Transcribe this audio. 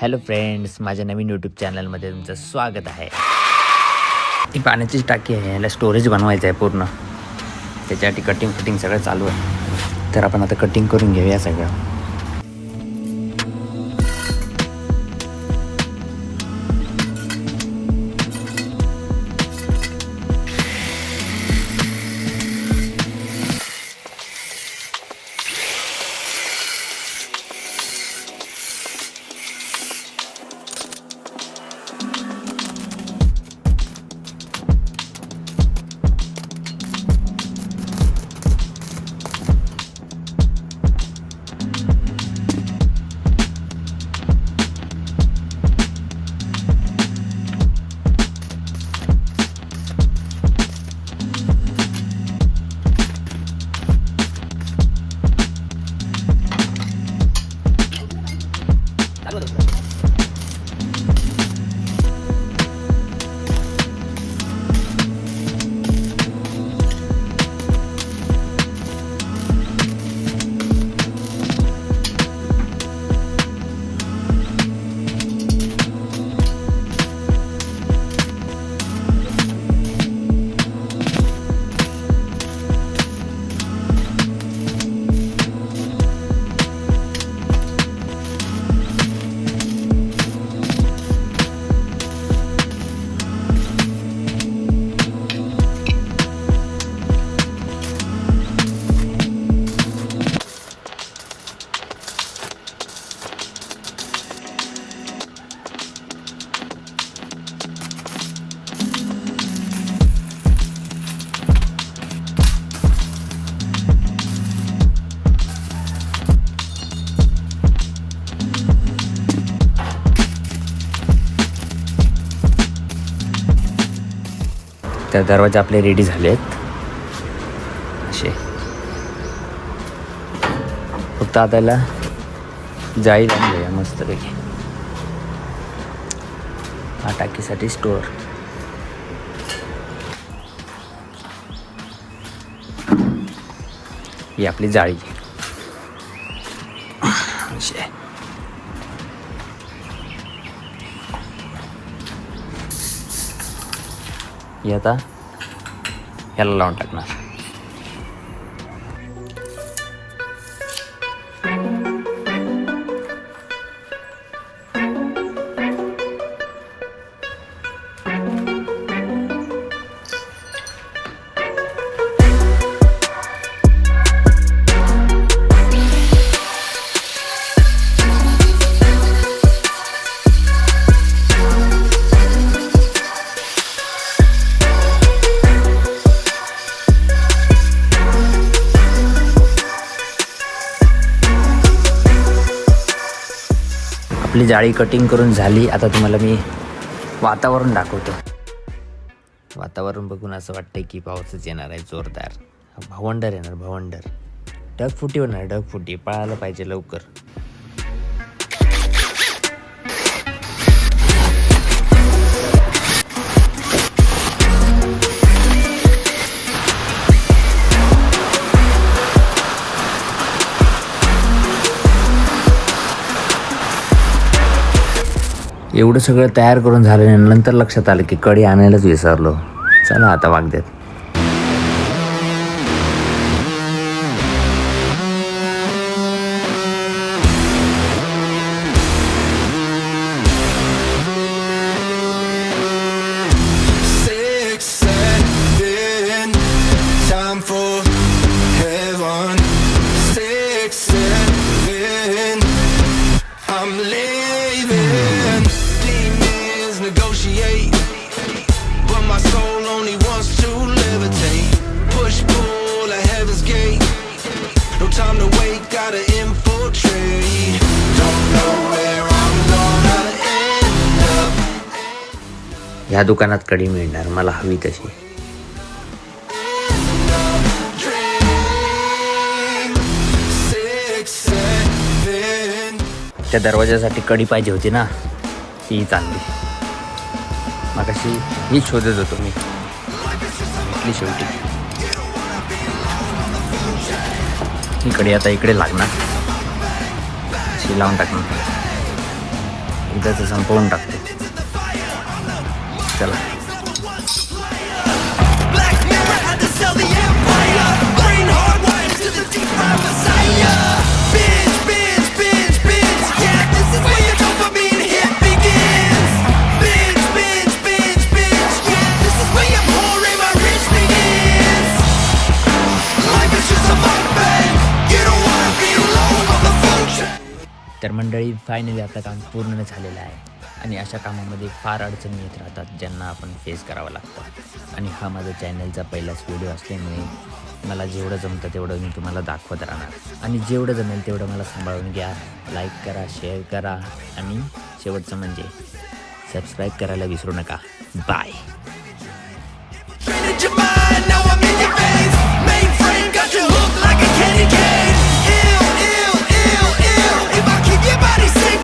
Hello friends, माझ्या नवीन YouTube चॅनलमध्ये तुमचं स्वागत आहे. ही पाण्याची टाकी आहे, याला स्टोरेज बनवायचं आहे पूर्ण. त्याच्यासाठी कटिंग फिटिंग सगळं चालू आहे. तर आपण आता कटिंग करून घेऊया सगळं. तर दरवाजे आपले रेडी झाले आहेत असे. फक्त आता याला जाळी लावून घेऊया मस्तपैकी. हा टाकीसाठी स्टोअर. ही आपली जाळी अशी आहे. ही आता ह्याला लावून टाकणार. आपली जाळी कटिंग करून झाली. आता तुम्हाला मी वातावरण दाखवतो. वातावरण बघून असं वाटतंय की पाऊसच येणार आहे जोरदार. भवंडर येणार, भवंडर. ढगफुटी होणार, ढगफुटी. पळायला पाहिजे लवकर. एवढं सगळं तयार करून झाल्यानंतर लक्षात आलं की कढी आणायलाच विसरलो. चला आता वागद्यात. ह्या दुकानात कढी मिळणार मला हवी तशी. त्या दरवाजासाठी कढी पाहिजे होती ना, ती चांगली. मगाशी ही शोधत होतो मी. भेटली शेवटी. ही कढी आता इकडे लागणार. लावून टाकणार. एकदाच संपवून टाकतो. चला. तर मंडळी फायनली आपलं काम पूर्ण झालेलं आहे आणि अशा कामामध्ये फार अडचणी येत राहतात ज्यांना आपण फेस करावं लागतं. आणि हा माझा चॅनलचा पहिलाच व्हिडिओ असल्यामुळे मला जेवढं जमतं तेवढं मी तुम्हाला दाखवत राहणार आणि जेवढं जमेल तेवढं मला सांभाळून घ्या. लाईक करा, शेअर करा आणि शेवटचं म्हणजे सबस्क्राईब करायला विसरू नका. बाय.